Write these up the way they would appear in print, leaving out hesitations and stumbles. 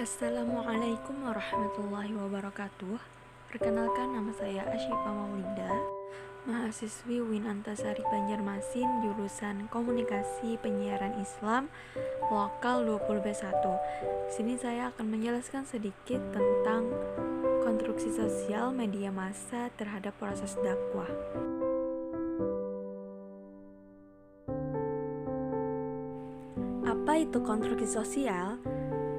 Assalamualaikum warahmatullahi wabarakatuh. Perkenalkan, nama saya Asyifa Maulida, mahasiswi UIN Antasari Banjarmasin, jurusan Komunikasi Penyiaran Islam, lokal 20B1. Sini saya akan menjelaskan sedikit tentang konstruksi sosial media massa terhadap proses dakwah. Apa itu konstruksi sosial?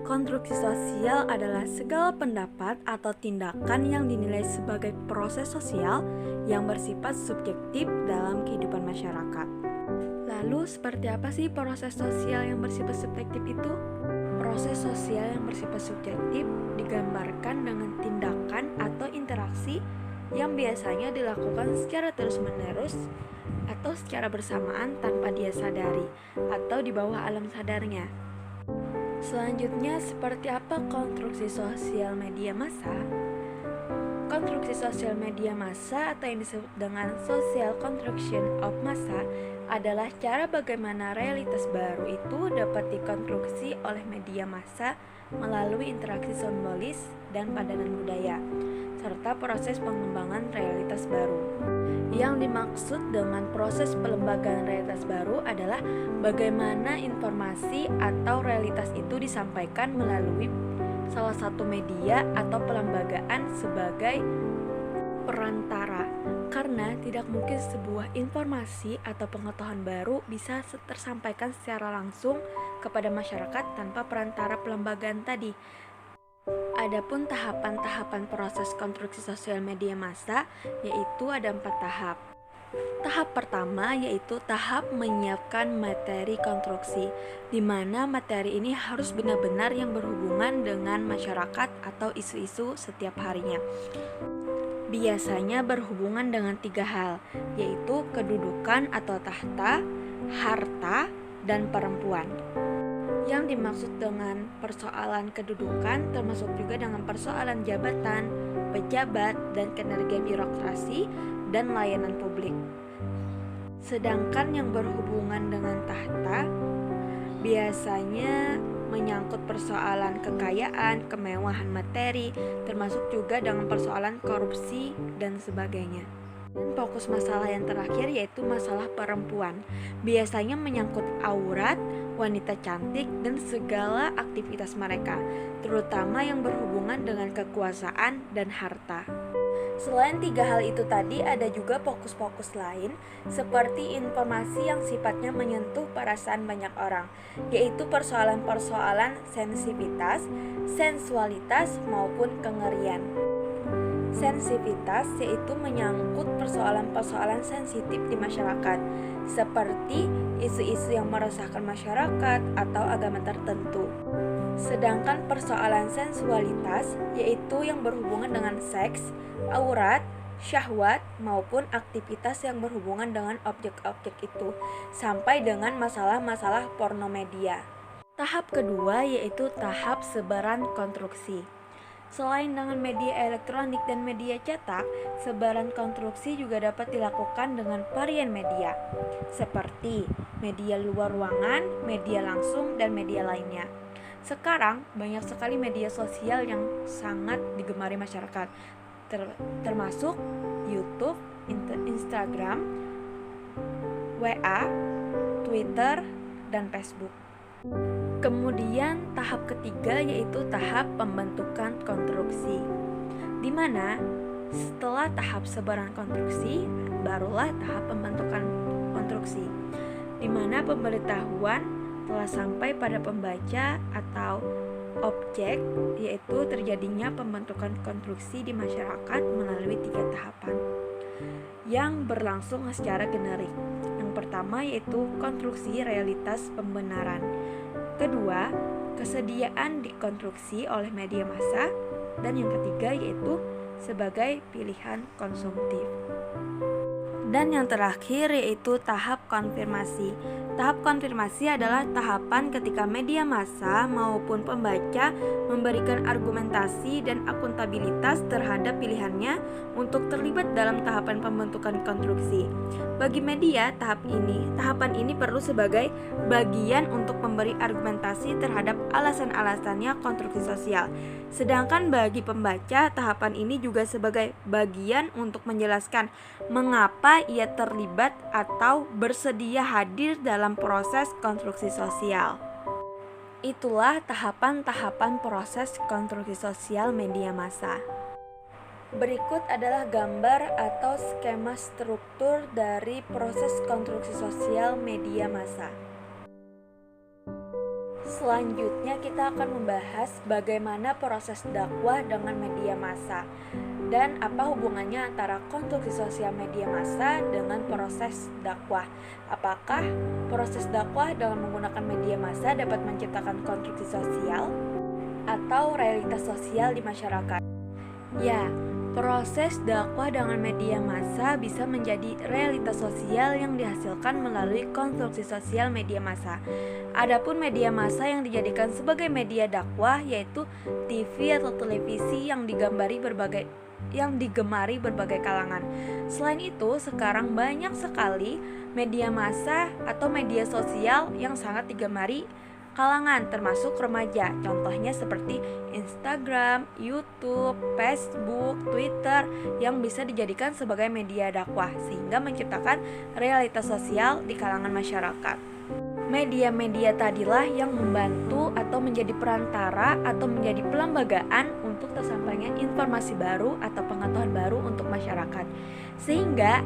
Konstruksi sosial adalah segala pendapat atau tindakan yang dinilai sebagai proses sosial yang bersifat subjektif dalam kehidupan masyarakat. Lalu, seperti apa sih proses sosial yang bersifat subjektif itu? Proses sosial yang bersifat subjektif digambarkan dengan tindakan atau interaksi yang biasanya dilakukan secara terus-menerus atau secara bersamaan tanpa dia sadari atau di bawah alam sadarnya. Selanjutnya, seperti apa konstruksi sosial media massa? Konstruksi sosial media massa atau yang disebut dengan social construction of massa adalah cara bagaimana realitas baru itu dapat dikonstruksi oleh media massa melalui interaksi simbolis dan padanan budaya, serta proses pengembangan realitas baru. Yang dimaksud dengan proses pelembagaan realitas baru adalah bagaimana informasi atau realitas itu disampaikan melalui salah satu media atau pelembagaan sebagai perantara. Karena tidak mungkin sebuah informasi atau pengetahuan baru bisa tersampaikan secara langsung kepada masyarakat tanpa perantara pelembagaan tadi. Adapun tahapan-tahapan proses konstruksi sosial media massa yaitu ada 4 tahap. Tahap pertama yaitu tahap menyiapkan materi konstruksi, di mana materi ini harus benar-benar yang berhubungan dengan masyarakat atau isu-isu setiap harinya. Biasanya berhubungan dengan 3 hal, yaitu kedudukan atau tahta, harta, dan perempuan. Yang dimaksud dengan persoalan kedudukan termasuk juga dengan persoalan jabatan, pejabat, dan kinerja birokrasi dan layanan publik. Sedangkan yang berhubungan dengan tahta biasanya menyangkut persoalan kekayaan, kemewahan materi, termasuk juga dengan persoalan korupsi dan sebagainya. Dan fokus masalah yang terakhir yaitu masalah perempuan. Biasanya menyangkut aurat, wanita cantik, dan segala aktivitas mereka, terutama yang berhubungan dengan kekuasaan dan harta. Selain 3 hal itu tadi, ada juga fokus-fokus lain seperti informasi yang sifatnya menyentuh perasaan banyak orang, yaitu persoalan-persoalan sensitivitas, sensualitas, maupun kengerian. Sensitivitas yaitu menyangkut persoalan-persoalan sensitif di masyarakat, seperti isu-isu yang meresahkan masyarakat atau agama tertentu. Sedangkan persoalan sensualitas yaitu yang berhubungan dengan seks, aurat, syahwat, maupun aktivitas yang berhubungan dengan objek-objek itu, sampai dengan masalah-masalah porno media. Tahap kedua yaitu tahap sebaran konstruksi. Selain dengan media elektronik dan media cetak, sebaran konstruksi juga dapat dilakukan dengan varian media, seperti media luar ruangan, media langsung, dan media lainnya. Sekarang, banyak sekali media sosial yang sangat digemari masyarakat, termasuk YouTube, Instagram, WA, Twitter, dan Facebook. Kemudian tahap ketiga yaitu tahap pembentukan konstruksi, di mana setelah tahap sebaran konstruksi barulah tahap pembentukan konstruksi, di mana pemberitahuan telah sampai pada pembaca atau objek, yaitu terjadinya pembentukan konstruksi di masyarakat melalui 3 tahapan yang berlangsung secara generik. Yang pertama yaitu konstruksi realitas pembenaran. Kedua, kesediaan dikonstruksi oleh media massa, dan yang ketiga yaitu sebagai pilihan konsumtif. Dan yang terakhir yaitu tahap konfirmasi. Tahap konfirmasi adalah tahapan ketika media massa maupun pembaca memberikan argumentasi dan akuntabilitas terhadap pilihannya untuk terlibat dalam tahapan pembentukan konstruksi. Bagi media, tahapan ini perlu sebagai bagian untuk memberi argumentasi terhadap alasan-alasannya konstruksi sosial. Sedangkan bagi pembaca, tahapan ini juga sebagai bagian untuk menjelaskan mengapa ia terlibat atau bersedia hadir dalam proses konstruksi sosial. Itulah tahapan-tahapan proses konstruksi sosial media massa. Berikut adalah gambar atau skema struktur dari proses konstruksi sosial media massa. Selanjutnya kita akan membahas bagaimana proses dakwah dengan media massa dan apa hubungannya antara konstruksi sosial media massa dengan proses dakwah. Apakah proses dakwah dengan menggunakan media massa dapat menciptakan konstruksi sosial atau realitas sosial di masyarakat? Ya, proses dakwah dengan media massa bisa menjadi realitas sosial yang dihasilkan melalui konstruksi sosial media massa. Adapun media massa yang dijadikan sebagai media dakwah yaitu TV atau televisi yang digemari berbagai kalangan. Selain itu, sekarang banyak sekali media massa atau media sosial yang sangat digemari kalangan termasuk remaja. Contohnya seperti Instagram, YouTube, Facebook, Twitter yang bisa dijadikan sebagai media dakwah sehingga menciptakan realitas sosial di kalangan masyarakat. Media-media tadilah yang membantu atau menjadi perantara atau menjadi pelembagaan untuk tersampainya informasi baru atau pengetahuan baru untuk masyarakat sehingga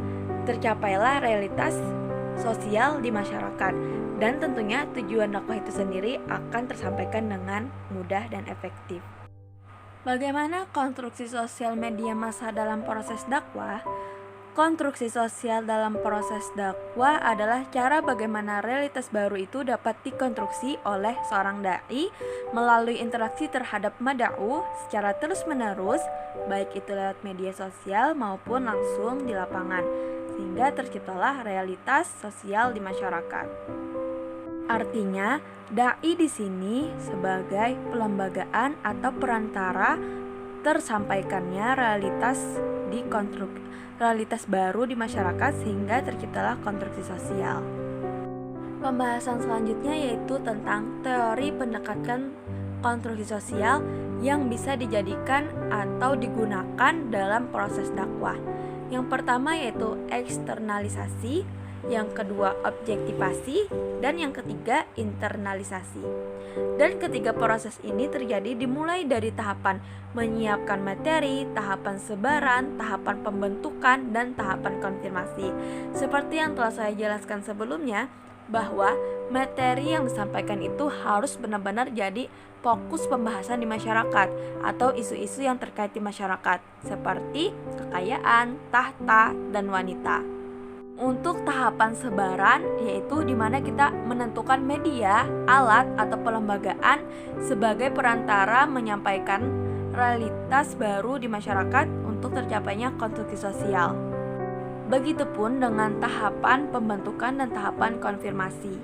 tercapailah realitas sosial di masyarakat. Dan tentunya tujuan dakwah itu sendiri akan tersampaikan dengan mudah dan efektif. Bagaimana konstruksi sosial media massa dalam proses dakwah? Konstruksi sosial dalam proses dakwah adalah cara bagaimana realitas baru itu dapat dikonstruksi oleh seorang dai melalui interaksi terhadap mad'u secara terus-menerus, baik itu lewat media sosial maupun langsung di lapangan, sehingga terciptalah realitas sosial di masyarakat. Artinya, dai di sini sebagai pelembagaan atau perantara tersampaikannya realitas baru di masyarakat sehingga terciptalah konstruksi sosial. Pembahasan selanjutnya yaitu tentang teori pendekatan konstruksi sosial yang bisa dijadikan atau digunakan dalam proses dakwah. Yang pertama yaitu eksternalisasi, yang kedua objektivasi, dan yang ketiga internalisasi. Dan ketiga proses ini terjadi dimulai dari tahapan menyiapkan materi, tahapan sebaran, tahapan pembentukan, dan tahapan konfirmasi. Seperti yang telah saya jelaskan sebelumnya, bahwa materi yang disampaikan itu harus benar-benar jadi fokus pembahasan di masyarakat atau isu-isu yang terkait di masyarakat seperti kekayaan, tahta, dan wanita. Untuk tahapan sebaran yaitu di mana kita menentukan media, alat, atau pelembagaan sebagai perantara menyampaikan realitas baru di masyarakat untuk tercapainya konstruksi sosial. Begitupun dengan tahapan pembentukan dan tahapan konfirmasi.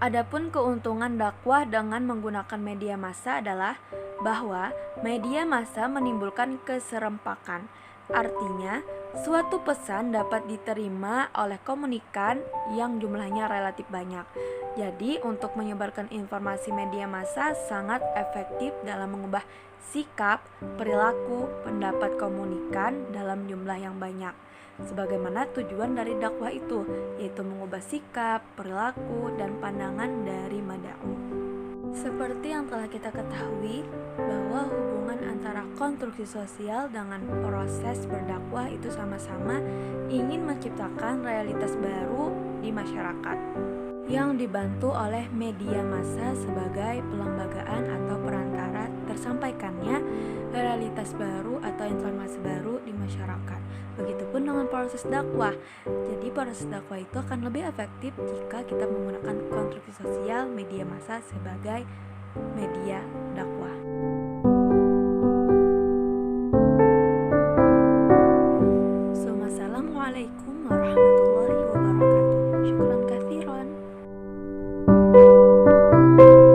Adapun keuntungan dakwah dengan menggunakan media massa adalah bahwa media massa menimbulkan keserempakan. Artinya, suatu pesan dapat diterima oleh komunikan yang jumlahnya relatif banyak. Jadi, untuk menyebarkan informasi media massa sangat efektif dalam mengubah sikap, perilaku, pendapat komunikan dalam jumlah yang banyak. Sebagaimana tujuan dari dakwah itu, yaitu mengubah sikap, perilaku, dan pandangan dari mad'u. Seperti yang telah kita ketahui bahwa hubungan antara konstruksi sosial dengan proses berdakwah itu sama-sama ingin menciptakan realitas baru di masyarakat yang dibantu oleh media massa sebagai pelembagaan atau perantara tersampaikannya realitas baru atau informasi baru di masyarakat. Begitupun dengan proses dakwah. Jadi proses dakwah itu akan lebih efektif jika kita menggunakan konstruksi sosial media massa sebagai media dakwah.